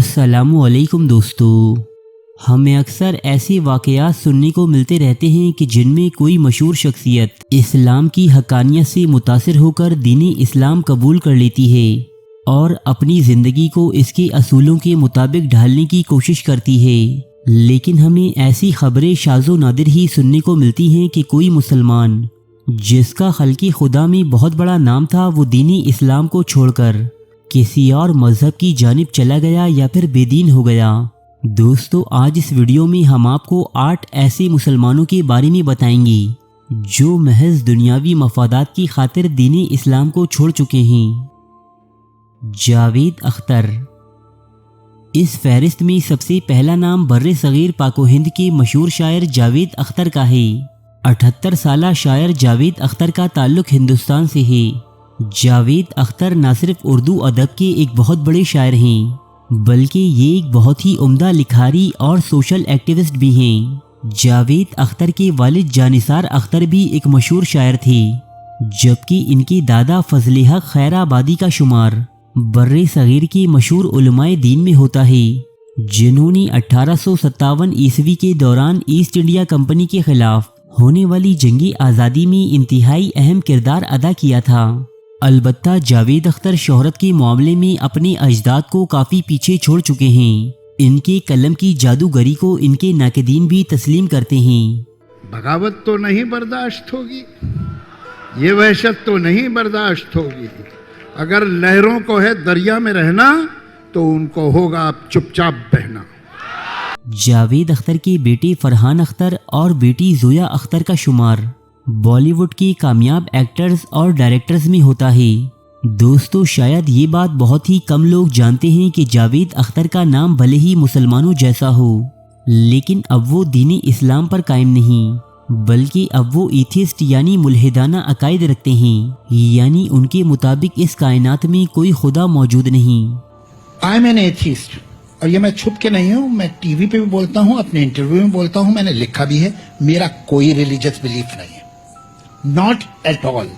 अस्सलामु अलैकुम दोस्तों। हमें अक्सर ऐसे वाक़यात सुनने को मिलते रहते हैं कि जिनमें कोई मशहूर शख्सियत इस्लाम की हक़ानियत से मुतासिर होकर दीन इस्लाम कबूल कर लेती है और अपनी ज़िंदगी को इसके असूलों के मुताबिक ढालने की कोशिश करती है। लेकिन हमें ऐसी ख़बरें शाज़ो नादिर ही सुनने को मिलती हैं कि कोई मुसलमान जिसका खल्क़ी खुदा में बहुत बड़ा नाम था, वो दीन इस्लाम को छोड़कर किसी और मज़हब की जानिब चला गया या फिर बेदीन हो गया। दोस्तों, आज इस वीडियो में हम आपको 8 ऐसे मुसलमानों के बारे में बताएंगे जो महज दुनियावी मफादात की खातिर दीन इस्लाम को छोड़ चुके हैं। जावेद अख्तर। इस फहरिस्त में सबसे पहला नाम बर्रे सगीर पाको हिंद के मशहूर शायर जावेद अख्तर का है। 78 साला शायर जावेद अख्तर का ताल्लुक़ हिंदुस्तान से है। जावेद अख्तर न सिर्फ उर्दू अदब के एक बहुत बड़े शायर हैं, बल्कि ये एक बहुत ही उम्दा लिखारी और सोशल एक्टिविस्ट भी हैं। जावेद अख्तर के वालिद जानिसार अख्तर भी एक मशहूर शायर थे, जबकि इनके दादा फजल हक खैराबादी का शुमार बर्रे सगीर के मशहूर उलमाए दीन में होता है, जिन्होंने 1857 ईस्वी के दौरान ईस्ट इंडिया कंपनी के खिलाफ होने वाली जंगी आज़ादी में इंतहाई अहम किरदार अदा किया था। अलबत्ता जावेद अख्तर शोहरत के मामले में अपने अजदाद को काफ़ी पीछे छोड़ चुके हैं। इनके कलम की जादूगरी को इनके नाक़दीन भी तस्लीम करते हैं। बगावत तो नहीं बर्दाश्त होगी, ये वहशत तो नहीं बर्दाश्त होगी। अगर लहरों को है दरिया में रहना, तो उनको होगा अब चुपचाप बहना। जावेद अख्तर के बेटे फरहान अख्तर और बेटी जोया अख्तर का शुमार बॉलीवुड के कामयाब एक्टर्स और डायरेक्टर्स में होता है। दोस्तों, शायद ये बात बहुत ही कम लोग जानते हैं कि जावेद अख्तर का नाम भले ही मुसलमानों जैसा हो, लेकिन अब वो दीन इस्लाम पर कायम नहीं, बल्कि अब वो एथिस्ट यानी मुल्हिदाना अकायद रखते हैं, यानी उनके मुताबिक इस कायनात में कोई खुदा मौजूद नहीं। आई एम एन एथिस्ट, और ये मैं छुप के नहीं हूँ, मैं टीवी पे भी बोलता हूँ, अपने इंटरव्यू में बोलता हूँ, मैंने लिखा भी है। मेरा कोई रिलीजियस बिलीफ नहीं है, not at all.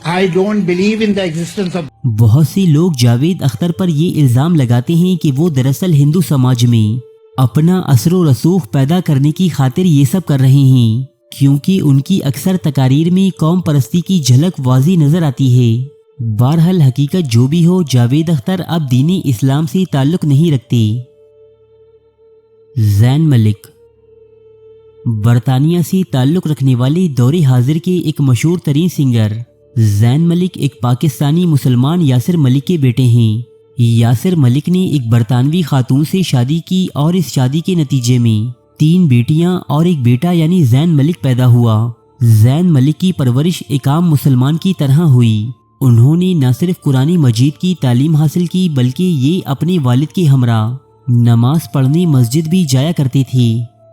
I don't believe in the existence of. बहुत से लोग जावेद अख्तर पर ये इल्ज़ाम लगाते हैं कि वो दरअसल हिंदू समाज में अपना असर व रसूख पैदा करने की खातिर ये सब कर रहे हैं, क्योंकि उनकी अक्सर तकारीर में कौम परस्ती की झलक वाज़ी नज़र आती है। बहरहाल हकीकत जो भी हो, जावेद अख्तर अब दीन इस्लाम से ताल्लुक़ नहीं रखते। ज़ैन मलिक। बरतानिया से ताल्लुक़ रखने वाले दौरे हाजिर के एक मशहूर तरीन सिंगर ज़ैन मलिक एक पाकिस्तानी मुसलमान यासिर मलिक के बेटे हैं। यासिर मलिक ने एक बरतानवी खातून से शादी की और इस शादी के नतीजे में 3 बेटियां और एक बेटा यानी ज़ैन मलिक पैदा हुआ। ज़ैन मलिक की परवरिश एक आम मुसलमान की तरह हुई। उन्होंने न सिर्फ कुरानी मजीद की तालीम हासिल की, बल्कि ये अपने वालिद के हमरा नमाज पढ़ने मस्जिद भी जाया करते थे।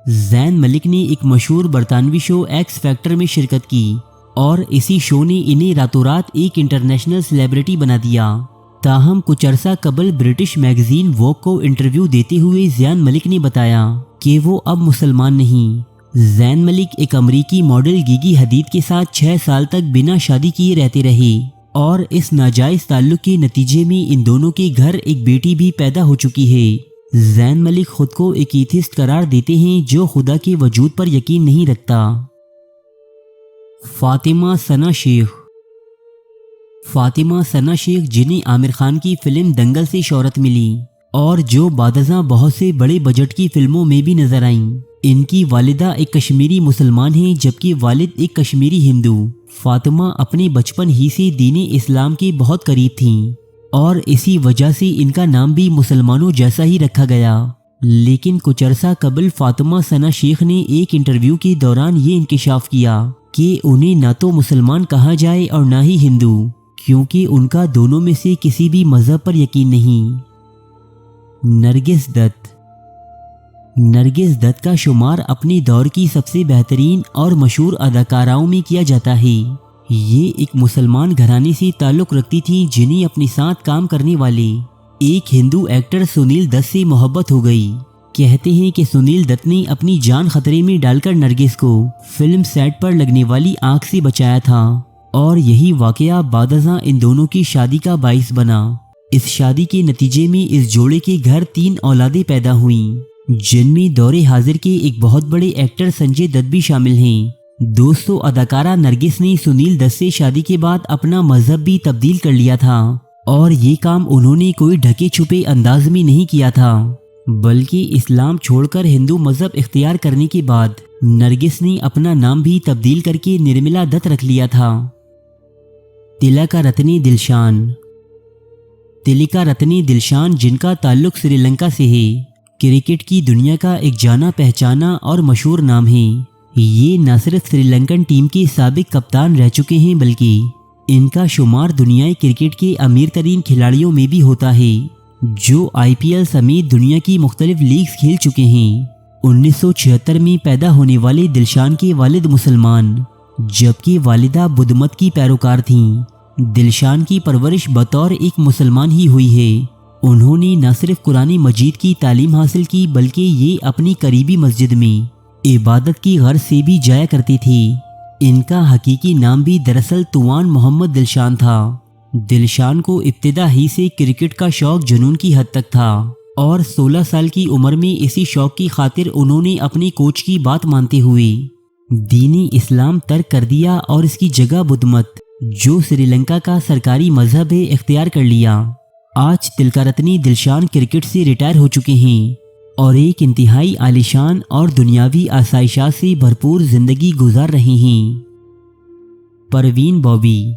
ज़ैन मलिक ने एक मशहूर बरतानवी शो एक्स फैक्टर में शिरकत की और इसी शो ने इन्हें रातों रात एक इंटरनेशनल सेलिब्रिटी बना दिया। ताहम कुछ अरसा कबल ब्रिटिश मैगजीन वोग को इंटरव्यू देते हुए ज़ैन मलिक ने बताया कि वो अब मुसलमान नहीं। ज़ैन मलिक एक अमरीकी मॉडल गिगी हदीद के साथ 6 साल तक बिना शादी किए रहते रहे और इस नाजायज़ ताल्लुक़ के नतीजे में इन दोनों के घर एक बेटी भी पैदा हो चुकी है। ज़ैन मलिक खुद को एक एथिस्ट करार देते हैं जो खुदा के वजूद पर यकीन नहीं रखता। फातिमा सना शेख। फातिमा सना शेख, जिन्हें आमिर खान की फिल्म दंगल से शोहरत मिली और जो बादशाह बहुत से बड़े बजट की फिल्मों में भी नजर आईं। इनकी वालिदा एक कश्मीरी मुसलमान हैं, जबकि वालिद एक कश्मीरी हिंदू। फातिमा अपने बचपन ही से दीन इस्लाम के बहुत करीब थीं और इसी वजह से इनका नाम भी मुसलमानों जैसा ही रखा गया। लेकिन कुछ अरसा कबल फातिमा सना शेख ने एक इंटरव्यू के दौरान ये इंकिशाफ किया कि उन्हें ना तो मुसलमान कहा जाए और ना ही हिंदू, क्योंकि उनका दोनों में से किसी भी मज़हब पर यकीन नहीं। नरगिस दत्त। नरगिस दत्त का शुमार अपने दौर की सबसे बेहतरीन और मशहूर अदाकाराओं में किया जाता है। ये एक मुसलमान घराने से ताल्लुक़ रखती थी, जिन्हें अपने साथ काम करने वाले एक हिंदू एक्टर सुनील दत्त से मोहब्बत हो गई। कहते हैं कि सुनील दत्त ने अपनी जान खतरे में डालकर नरगिस को फिल्म सेट पर लगने वाली आग से बचाया था और यही वाकया बादशाह इन दोनों की शादी का बाइस बना। इस शादी के नतीजे में इस जोड़े के घर 3 औलादें पैदा हुईं, जिनमें दौरे हाजिर के एक बहुत बड़े एक्टर संजय दत्त भी शामिल हैं। दोस्तों, अदाकारा नरगिस ने सुनील दत्त से शादी के बाद अपना मजहब भी तब्दील कर लिया था, और ये काम उन्होंने कोई ढके छुपे अंदाज में नहीं किया था, बल्कि इस्लाम छोड़कर हिंदू मजहब इख्तियार करने के बाद नरगिस ने अपना नाम भी तब्दील करके निर्मला दत्त रख लिया था। तिलका रत्ने दिलशान। तिलका रत्ने दिलशान, जिनका ताल्लुक श्रीलंका से है, क्रिकेट की दुनिया का एक जाना पहचाना और मशहूर नाम है। ये न सिर्फ श्रीलंकन टीम के साबिक कप्तान रह चुके हैं, बल्कि इनका शुमार दुनियाई क्रिकेट के अमीर तरीन खिलाड़ियों में भी होता है, जो IPL समेत दुनिया की मुख्तलिफ लीग्स खेल चुके हैं। 1976 में पैदा होने वाले दिलशान के वालिद मुसलमान, जबकि वालिदा बुद्ध मत की पैरोकार थीं। दिलशान की परवरिश बतौर एक मुसलमान ही हुई है। उन्होंने न सिर्फ कुरान मजीद की तालीम हासिल की, बल्कि ये अपनी करीबी मस्जिद में इबादत की गर्ज से भी जाया करती थी। इनका हकीकी नाम भी दरअसल तुआन मोहम्मद दिलशान था। दिलशान को इब्तिदा ही से क्रिकेट का शौक जुनून की हद तक था, और 16 साल की उम्र में इसी शौक की खातिर उन्होंने अपने कोच की बात मानते हुए दीनी इस्लाम तर्क कर दिया और इसकी जगह बुद्ध मत, जो श्रीलंका का सरकारी मजहब है, इख्तियार कर लिया। आज तिलका रत्ने दिलशान क्रिकेट से रिटायर हो चुके हैं और एक इंतहाई आलीशान और दुनियावी आसाइशात से भरपूर जिंदगी गुजार रहे हैं। परवीन बॉबी।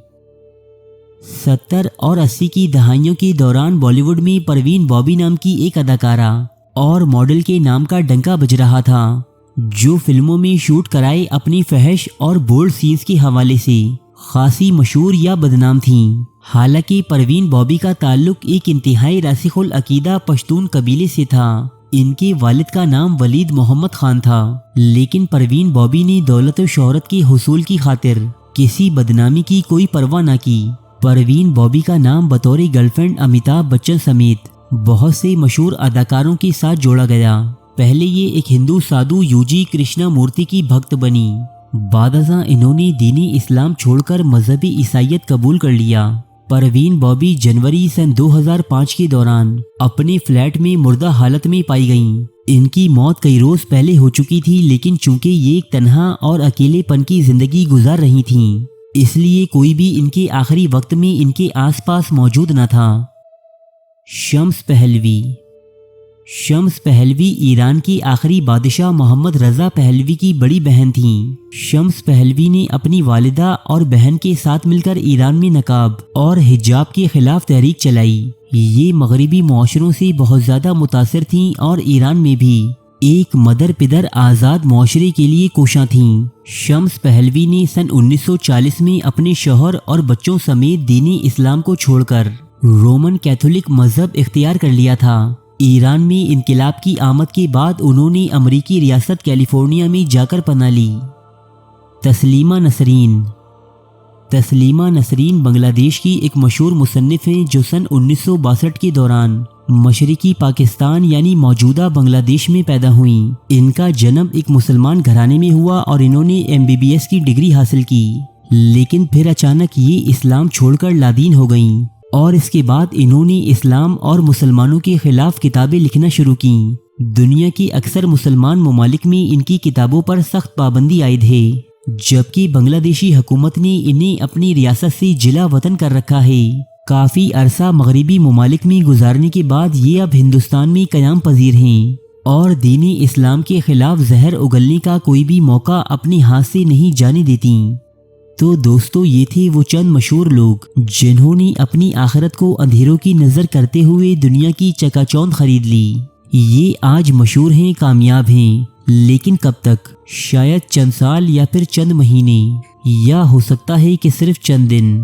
70 और 80 की दहाइयों के दौरान बॉलीवुड में परवीन बॉबी नाम की एक अदाकारा और मॉडल के नाम का डंका बज रहा था, जो फिल्मों में शूट कराए अपनी फहश और बोल्ड सीन्स के हवाले से खासी मशहूर या बदनाम थीं। हालांकि परवीन बॉबी का ताल्लुक एक इंतहाई रासिखुल अकीदा पश्तून कबीले से था। इनके वालिद का नाम वलीद मोहम्मद खान था, लेकिन परवीन बॉबी ने दौलत और शोहरत के हुसूल की खातिर किसी बदनामी की कोई परवाह न की। परवीन बॉबी का नाम बतौर गर्लफ्रेंड अमिताभ बच्चन समेत बहुत से मशहूर अदाकारों के साथ जोड़ा गया। पहले ये एक हिंदू साधु यूजी कृष्णा मूर्ति की भक्त बनी। बादशाह इन्होंने दीनी इस्लाम छोड़कर मजहबी ईसाईयत कबूल कर लिया। परवीन बॉबी जनवरी सन 2005 के दौरान अपने फ्लैट में मुर्दा हालत में पाई गईं। इनकी मौत कई रोज पहले हो चुकी थी, लेकिन चूंकि ये एक तन्हा और अकेलेपन की जिंदगी गुजार रही थीं, इसलिए कोई भी इनके आखिरी वक्त में इनके आसपास मौजूद न था। Shams Pahlavi. Shams Pahlavi Iran की आखिरी बादशाह मोहम्मद रजा पहलवी की बड़ी बहन थीं। शम्स पहलवी ने अपनी वालिदा और बहन के साथ मिलकर ईरान में नकाब और हिजाब के खिलाफ तहरीक चलाई। ये मगरबी मुआशरों से बहुत ज़्यादा मुतासिर थीं और ईरान में भी एक मदर पिदर आज़ाद मुआशरे के लिए कोशां थीं। शम्स पहलवी ने सन 1940 में अपने शौहर और बच्चों समेत दीनी इस्लाम को छोड़कर रोमन कैथोलिक मजहब इख्तियार कर लिया था। ईरान में इनकिलाब की आमद के बाद उन्होंने अमरीकी रियासत कैलिफोर्निया में जाकर पनाह ली। तस्लीमा नसरीन। तस्लीमा नसरीन बांग्लादेश की एक मशहूर मुसन्निफ हैं, जो सन 1962 के दौरान मशरिकी पाकिस्तान यानी मौजूदा बांग्लादेश में पैदा हुईं। इनका जन्म एक मुसलमान घराने में हुआ और इन्होंने MBBS की डिग्री हासिल की, लेकिन फिर अचानक ये इस्लाम छोड़कर लादीन हो गईं और इसके बाद इन्होंने इस्लाम और मुसलमानों के खिलाफ किताबें लिखना शुरू की। दुनिया की अक्सर मुसलमान ममालिक में इनकी किताबों पर सख्त पाबंदी आयद है, जबकि बांग्लादेशी हुकूमत ने इन्हें अपनी रियासत से जिला वतन कर रखा है। काफ़ी अरसा मगरबी ममालिक में गुजारने के बाद ये अब हिंदुस्तान में क़याम पजीर हैं और दीनी इस्लाम के खिलाफ जहर उगलने का कोई भी मौका अपने हाथ से नहीं जाने देती। तो दोस्तों, ये थे वो चंद मशहूर लोग जिन्होंने अपनी आखिरत को अंधेरों की नज़र करते हुए दुनिया की चकाचौंध खरीद ली। ये आज मशहूर हैं, कामयाब हैं, लेकिन कब तक? शायद चंद साल या फिर चंद महीने, या हो सकता है कि सिर्फ चंद दिन।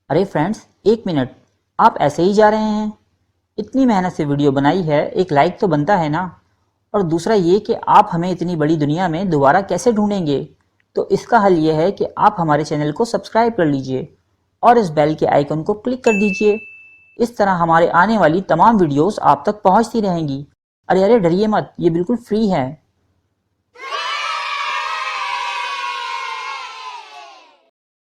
अरे फ्रेंड्स, एक मिनट, आप ऐसे ही जा रहे हैं? इतनी मेहनत से वीडियो बनाई है, एक लाइक तो बनता है ना। और दूसरा ये कि आप हमें इतनी बड़ी दुनिया में दोबारा कैसे ढूंढेंगे? तो इसका हल ये है कि आप हमारे चैनल को सब्सक्राइब कर लीजिए और इस बेल के आइकन को क्लिक कर दीजिए। इस तरह हमारे आने वाली तमाम वीडियोस आप तक पहुंचती रहेंगी। अरे डरिए मत, ये बिल्कुल फ्री है।